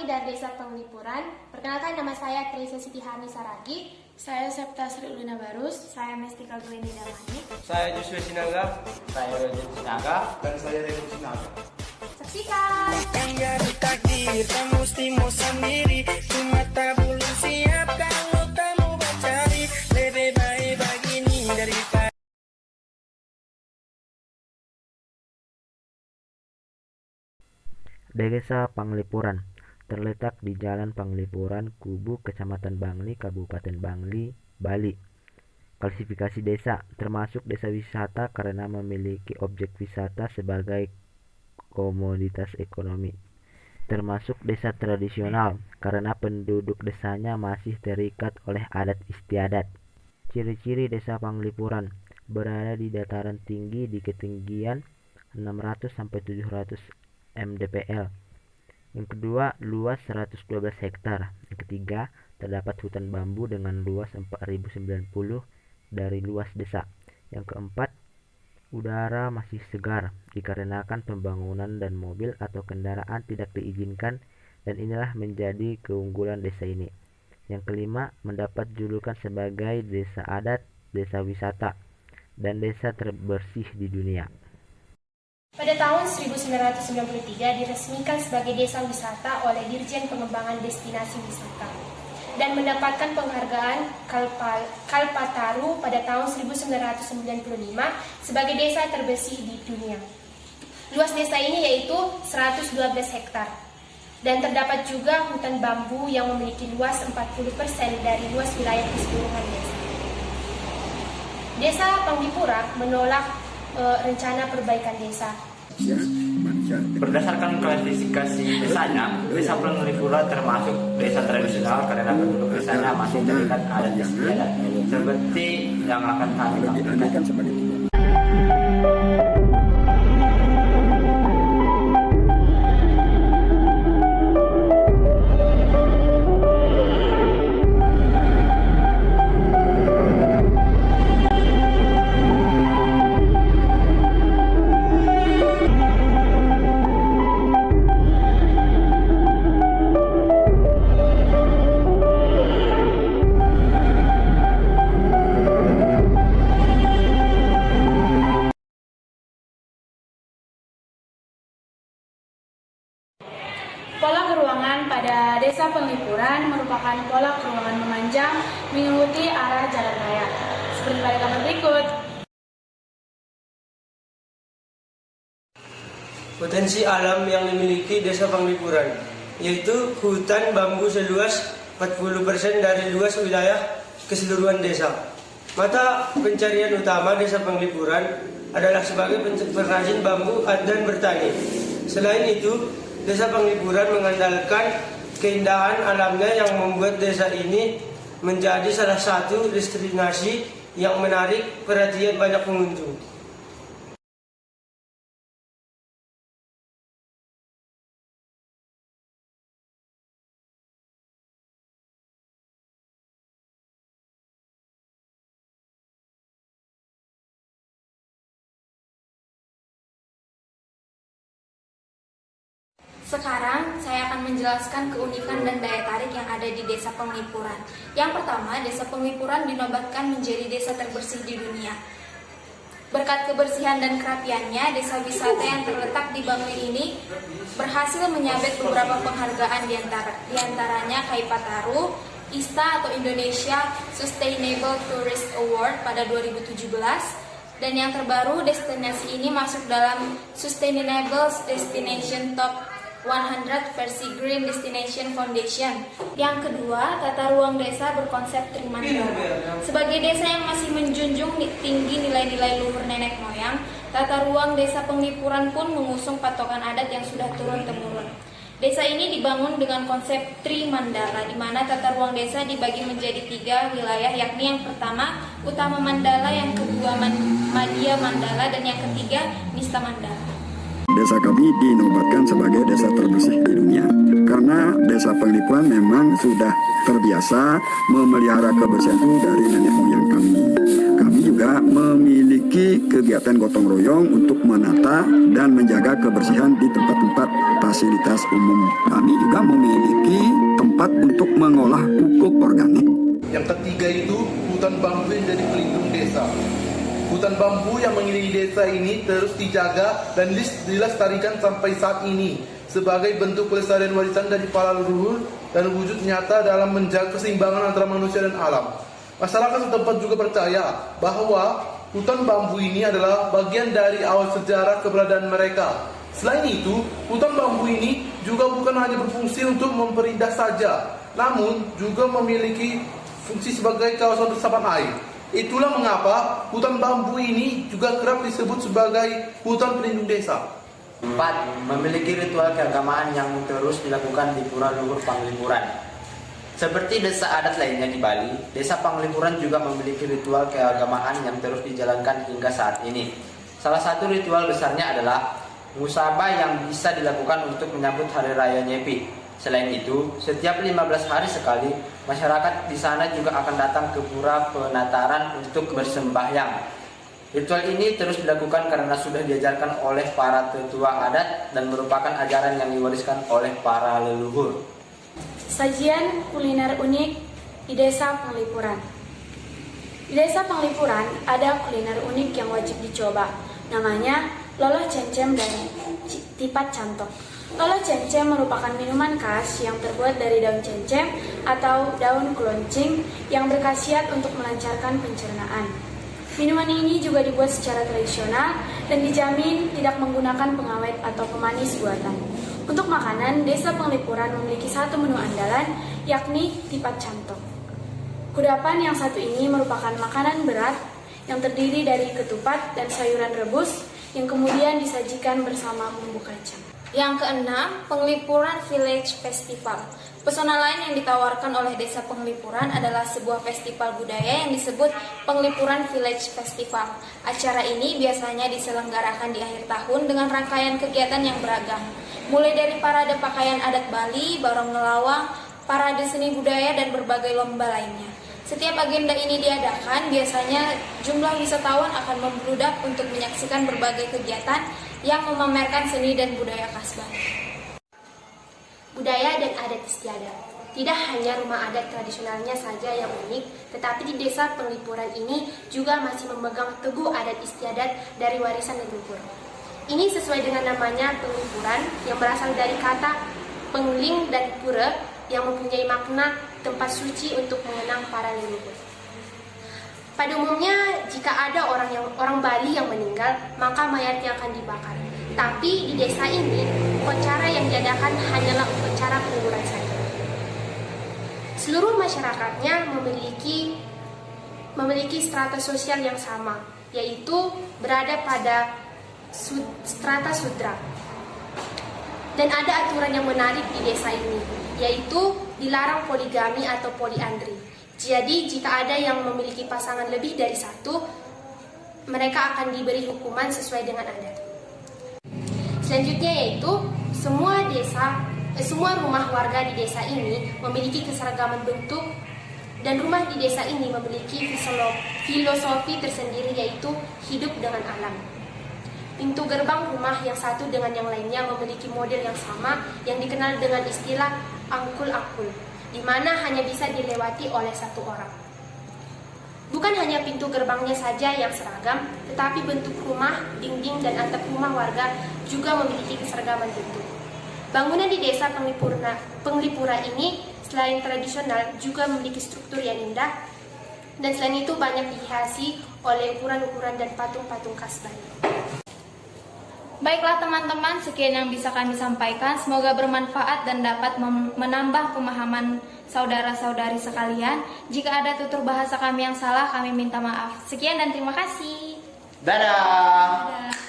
dari Desa Penglipuran. Perkenalkan, nama saya Trisa Sitihani Saragi. Saya Septa Sri Ulina Barus. Saya Mestika Gwendi Damani. Saya Joshua Sinaga. Saya Roger Sinaga. Dan saya Reno Sinaga. Saksikan! Dari takdir kamu mesti sendiri, cuma tak belum siap kalau kamu mencari lebih baik begini daripada. Desa Penglipuran terletak di Jalan Penglipuran, Kubu, Kecamatan Bangli, Kabupaten Bangli, Bali. Klasifikasi desa termasuk desa wisata karena memiliki objek wisata sebagai komoditas ekonomi. Termasuk desa tradisional karena penduduk desanya masih terikat oleh adat istiadat. Ciri-ciri Desa Penglipuran: berada di dataran tinggi di ketinggian 600 sampai 700 mdpl. Yang kedua, luas 112 hektar. Yang ketiga, terdapat hutan bambu dengan luas 4090 dari luas desa. Yang keempat, udara masih segar dikarenakan pembangunan dan mobil atau kendaraan tidak diizinkan, dan inilah menjadi keunggulan desa ini. Yang kelima, mendapat julukan sebagai desa adat, desa wisata, dan desa terbersih di dunia. Pada tahun 1993 diresmikan sebagai desa wisata oleh Dirjen Pengembangan Destinasi Wisata dan mendapatkan penghargaan Kalpataru pada tahun 1995 sebagai desa terbersih di dunia. Luas desa ini yaitu 112 hektar dan terdapat juga hutan bambu yang memiliki luas 40% dari luas wilayah keseluruhan desa. Desa Penglipuran menolak rencana perbaikan desa. Berdasarkan klasifikasi desanya, Desa Penglipuran termasuk desa tradisional karena penduduk desanya masih terikat adat istiadat, seperti yang akan kami lakukan. Pola keruangan pada Desa Penglipuran merupakan pola keruangan memanjang mengikuti arah jalan raya. Seperti pada gambar berikut. Potensi alam yang dimiliki Desa Penglipuran yaitu hutan bambu seluas 40% dari luas wilayah keseluruhan desa. Mata pencarian utama Desa Penglipuran adalah sebagai pengrajin bambu dan bertani. Selain itu, Desa Penglipuran mengandalkan keindahan alamnya yang membuat desa ini menjadi salah satu destinasi yang menarik perhatian banyak pengunjung. Sekarang saya akan menjelaskan keunikan dan daya tarik yang ada di Desa Penglipuran. Yang pertama, Desa Penglipuran dinobatkan menjadi desa terbersih di dunia. Berkat kebersihan dan kerapiannya, desa wisata yang terletak di Bangli ini berhasil menyabet beberapa penghargaan diantaranya Kalpataru, ISTA atau Indonesia Sustainable Tourist Award pada 2017, dan yang terbaru destinasi ini masuk dalam Sustainable Destination Top 100 versi Green Destination Foundation. Yang kedua, tata ruang desa berkonsep Trimandala. Sebagai desa yang masih menjunjung tinggi nilai-nilai luhur nenek moyang, tata ruang Desa Penglipuran pun mengusung patokan adat yang sudah turun-temurun. Desa ini dibangun dengan konsep Trimandala, di mana tata ruang desa dibagi menjadi 3 wilayah, yakni yang pertama Utama Mandala, yang kedua Madya Mandala, dan yang ketiga Nista Mandala. Desa kami dinobatkan sebagai desa terbersih di dunia karena Desa Penglipuran memang sudah terbiasa memelihara kebersihan itu dari nenek moyang kami. Kami juga memiliki kegiatan gotong royong untuk menata dan menjaga kebersihan di tempat-tempat fasilitas umum. Kami juga memiliki tempat untuk mengolah pupuk organik. Yang ketiga itu hutan bambu yang jadi pelindung desa. Hutan bambu yang mengelilingi desa ini terus dijaga dan dilestarikan sampai saat ini sebagai bentuk pelestarian warisan dari para leluhur dan wujud nyata dalam menjaga keseimbangan antara manusia dan alam. Masyarakat setempat juga percaya bahwa hutan bambu ini adalah bagian dari awal sejarah keberadaan mereka. Selain itu, hutan bambu ini juga bukan hanya berfungsi untuk memperindah saja, namun juga memiliki fungsi sebagai kawasan resapan air. Itulah mengapa hutan bambu ini juga kerap disebut sebagai hutan pelindung desa. 4. Memiliki ritual keagamaan yang terus dilakukan di Pura Luhur Panglipuran. Seperti desa adat lainnya di Bali, Desa Panglipuran juga memiliki ritual keagamaan yang terus dijalankan hingga saat ini. Salah satu ritual besarnya adalah musabah yang bisa dilakukan untuk menyambut Hari Raya Nyepi. Selain itu, setiap 15 hari sekali, masyarakat di sana juga akan datang ke Pura Penataran untuk bersembahyang. Ritual ini terus dilakukan karena sudah diajarkan oleh para tetua adat dan merupakan ajaran yang diwariskan oleh para leluhur. Sajian kuliner unik di Desa Panglipuran. Di Desa Panglipuran ada kuliner unik yang wajib dicoba. Namanya loloh cencem dan tipat cantok. Loloh cencem merupakan minuman khas yang terbuat dari daun cencem atau daun keloncing yang berkhasiat untuk melancarkan pencernaan. Minuman ini juga dibuat secara tradisional dan dijamin tidak menggunakan pengawet atau pemanis buatan. Untuk makanan, Desa Panglipuran memiliki satu menu andalan, yakni tipat cantok. Kudapan yang satu ini merupakan makanan berat yang terdiri dari ketupat dan sayuran rebus yang kemudian disajikan bersama bumbu kacang. Yang keenam, Penglipuran Village Festival. Pesona lain yang ditawarkan oleh Desa Penglipuran adalah sebuah festival budaya yang disebut Penglipuran Village Festival. Acara ini biasanya diselenggarakan di akhir tahun dengan rangkaian kegiatan yang beragam. Mulai dari parade pakaian adat Bali, barong ngelawang, parade seni budaya, dan berbagai lomba lainnya. Setiap agenda ini diadakan, biasanya jumlah wisatawan akan membludak untuk menyaksikan berbagai kegiatan yang memamerkan seni dan budaya khas Bali. Budaya dan adat istiadat. Tidak hanya rumah adat tradisionalnya saja yang unik, tetapi di Desa Penglipuran ini juga masih memegang teguh adat istiadat dari warisan leluhur. Ini sesuai dengan namanya Penglipuran yang berasal dari kata pengling dan pura yang mempunyai makna tempat suci untuk mengenang para leluhur. Pada umumnya, jika ada orang Bali yang meninggal, maka mayatnya akan dibakar. Tapi di desa ini, upacara yang diadakan hanyalah upacara penguburan saja. Seluruh masyarakatnya memiliki strata sosial yang sama, yaitu berada pada strata sudra. Dan ada aturan yang menarik di desa ini, yaitu dilarang poligami atau poliandri. Jadi jika ada yang memiliki pasangan lebih dari satu, mereka akan diberi hukuman sesuai dengan adat. Selanjutnya yaitu semua rumah warga di desa ini memiliki keseragaman bentuk dan rumah di desa ini memiliki filosofi tersendiri, yaitu hidup dengan alam. Pintu gerbang rumah yang satu dengan yang lainnya memiliki model yang sama yang dikenal dengan istilah angkul-angkul, di mana hanya bisa dilewati oleh satu orang. Bukan hanya pintu gerbangnya saja yang seragam, tetapi bentuk rumah, dinding, dan atap rumah warga juga memiliki keseragaman bentuk. Bangunan di Desa Penglipura ini selain tradisional juga memiliki struktur yang indah, dan selain itu banyak dihiasi oleh ukuran-ukuran dan patung-patung khas Bali. Baiklah teman-teman, sekian yang bisa kami sampaikan. Semoga bermanfaat dan dapat menambah pemahaman saudara-saudari sekalian. Jika ada tutur bahasa kami yang salah, kami minta maaf. Sekian dan terima kasih. Dadah! Dadah.